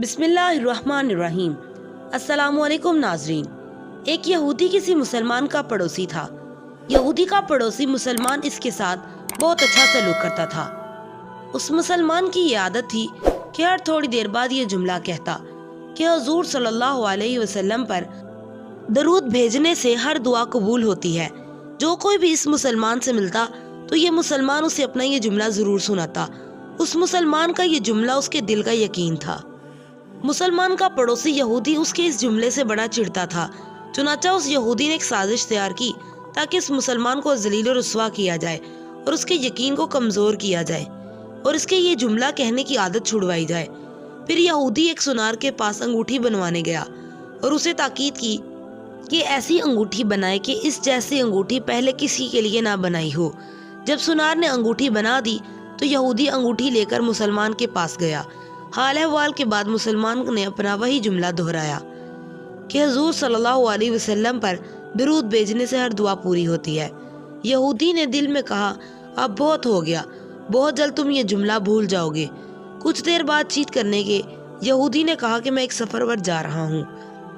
बिस्मिल्लाहिर्रहमानिर्रहीम। अस्सलामुअलैकुम नाजरीन। एक यहूदी किसी मुसलमान का पड़ोसी था। यहूदी का पड़ोसी मुसलमान इसके साथ बहुत अच्छा सलूक करता था। उस मुसलमान की ये आदत थी कि हर थोड़ी देर बाद ये जुमला कहता कि हुजूर सल्लल्लाहु अलैहि वसल्लम पर दरूद भेजने से हर दुआ कबूल होती है। जो कोई भी इस मुसलमान से मिलता तो ये मुसलमान उसे अपना ये जुमला जरूर सुनाता। उस मुसलमान का ये जुमला उसके दिल का यकीन था। मुसलमान का पड़ोसी यहूदी उसके इस जुमले से बड़ा चिढ़ता था। चुनाचा उस यहूदी ने एक साजिश तैयार की ताकि इस मुसलमान को जलील और रुस्वा किया जाए और उसके यकीन को कमजोर किया जाए और इसके ये जुमला कहने की आदत छुड़वाई जाए। फिर यहूदी एक सुनार के पास अंगूठी बनवाने गया और उसे ताकीद की कि ऐसी अंगूठी बनाए कि इस जैसी अंगूठी पहले किसी के लिए ना बनाई हो। जब सुनार ने अंगूठी बना दी तो यहूदी अंगूठी लेकर मुसलमान के पास गया। हाल अहवाल के बाद मुसलमान ने अपना वही जुमला दोहराया कि हुजूर सल्लल्लाहु अलैहि वसल्लम पर दरूद भेजने से हर दुआ पूरी होती है। यहूदी ने दिल में कहा, अब बहुत हो गया, बहुत जल्द तुम ये जुमला भूल जाओगे। कुछ देर बातचीत करने के यहूदी ने कहा कि मैं एक सफर पर जा रहा हूँ,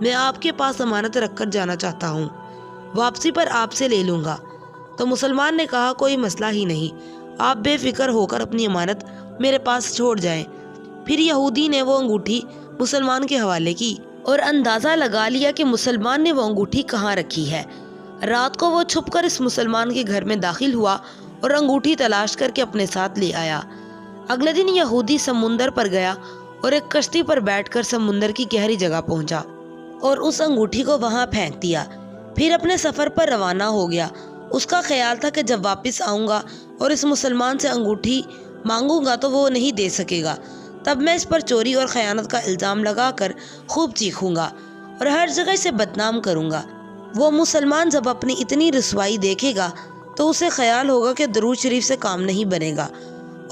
मैं आपके पास अमानत रखकर जाना चाहता हूँ, वापसी पर आपसे ले लूँगा। तो मुसलमान ने कहा, कोई मसला ही नहीं, आप बेफिक्र होकर अपनी अमानत मेरे पास छोड़ जाएं। फिर यहूदी ने वो अंगूठी मुसलमान के हवाले की और अंदाज़ा लगा लिया कि मुसलमान ने वो अंगूठी कहाँ रखी है। रात को वो छुपकर इस मुसलमान के घर में दाखिल हुआ और अंगूठी तलाश करके अपने साथ ले आया। अगले दिन यहूदी समुंदर पर गया और एक कश्ती पर बैठकर समुंदर की गहरी जगह पहुंचा और उस अंगूठी को वहां फेंक दिया। फिर अपने सफ़र पर रवाना हो गया। उसका ख्याल था कि जब वापस आऊँगा और इस मुसलमान से अंगूठी मांगूंगा तो वो नहीं दे सकेगा, तब मैं इस पर चोरी और खयानत का इल्ज़ाम लगाकर खूब चीखूंगा और हर जगह से बदनाम करूंगा। वो मुसलमान जब अपनी इतनी रसवाई देखेगा तो उसे ख्याल होगा कि दरूद शरीफ से काम नहीं बनेगा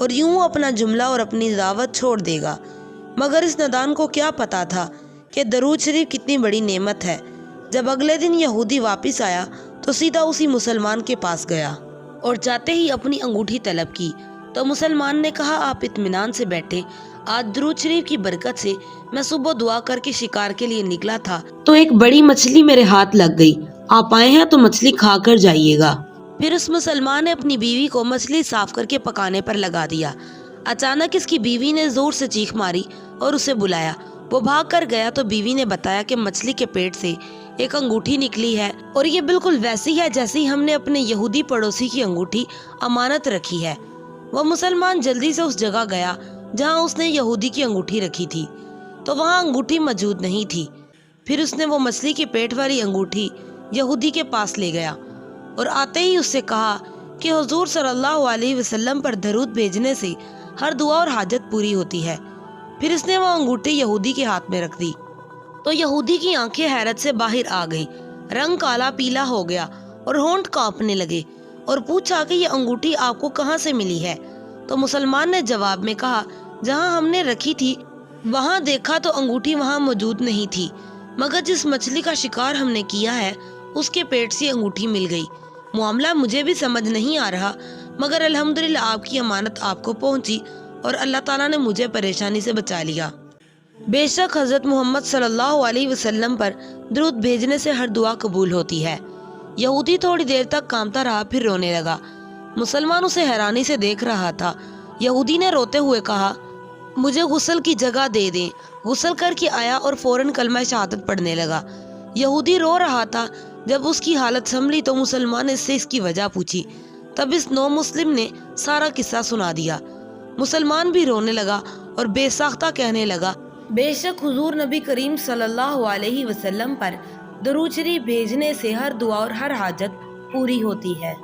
और यूं अपना जुमला और अपनी दावत छोड़ देगा। मगर इस नादान को क्या पता था कि दरूद शरीफ कितनी बड़ी नेमत है। जब अगले दिन यहूदी वापस आया तो सीधा उसी मुसलमान के पास गया और जाते ही अपनी अंगूठी तलब की। तो मुसलमान ने कहा, आप इत्मीनान से बैठे, आज दरूद शरीफ की बरकत से मैं सुबह दुआ करके शिकार के लिए निकला था तो एक बड़ी मछली मेरे हाथ लग गई। आप आए हैं तो मछली खा कर जाइएगा। फिर उस मुसलमान ने अपनी बीवी को मछली साफ करके पकाने पर लगा दिया। अचानक इसकी बीवी ने जोर से चीख मारी और उसे बुलाया। वो भाग कर गया तो बीवी ने बताया कि मछली के पेट से एक अंगूठी निकली है और ये बिल्कुल वैसी है जैसी हमने अपने यहूदी पड़ोसी की अंगूठी अमानत रखी है। वह मुसलमान जल्दी से उस जगह गया जहां उसने यहूदी की अंगूठी रखी थी, तो वहां अंगूठी मौजूद नहीं थी। फिर उसने वो मछली के पेट वाली अंगूठी यहूदी के पास ले गया और आते ही उससे कहा कि हुजूर सल्लल्लाहु अलैहि वसल्लम पर दरूद भेजने से हर दुआ और हाजत पूरी होती है। फिर इसने वो अंगूठी यहूदी के हाथ में रख दी तो यहूदी की आंखें हैरत से बाहर आ गईं, रंग काला पीला हो गया और होंठ कांपने लगे और पूछा कि ये अंगूठी आपको कहाँ से मिली है। तो मुसलमान ने जवाब में कहा, जहां हमने रखी थी वहां देखा तो अंगूठी वहां मौजूद नहीं थी, मगर जिस मछली का शिकार हमने किया है उसके पेट से अंगूठी मिल गई। मामला मुझे भी समझ नहीं आ रहा, मगर अल्हम्दुलिल्लाह आपकी अमानत आपको पहुंची और अल्लाह ताला ने मुझे परेशानी से बचा लिया। बेशक हजरत मोहम्मद सल्लल्लाहु अलैहि वसल्लम पर दरूद भेजने से हर दुआ कबूल होती है। यहूदी थोड़ी देर तक कांपता रहा, फिर रोने लगा। मुसलमान उसे हैरानी से देख रहा था। यहूदी ने रोते हुए कहा, मुझे गुस्ल की जगह दे दें। गुस्ल करके आया और फौरन कलमा शहादत पढ़ने लगा। यहूदी रो रहा था। जब उसकी हालत संभली तो मुसलमान ने इससे इसकी वजह पूछी। तब इस नौ मुस्लिम ने सारा किस्सा सुना दिया। मुसलमान भी रोने लगा और बेसाख्ता कहने लगा, बेशक हुजूर नबी करीम सल्लल्लाहु अलैहि वसल्लम पर दरूद शरीफ भेजने से हर दुआ और हर हाजत पूरी होती है।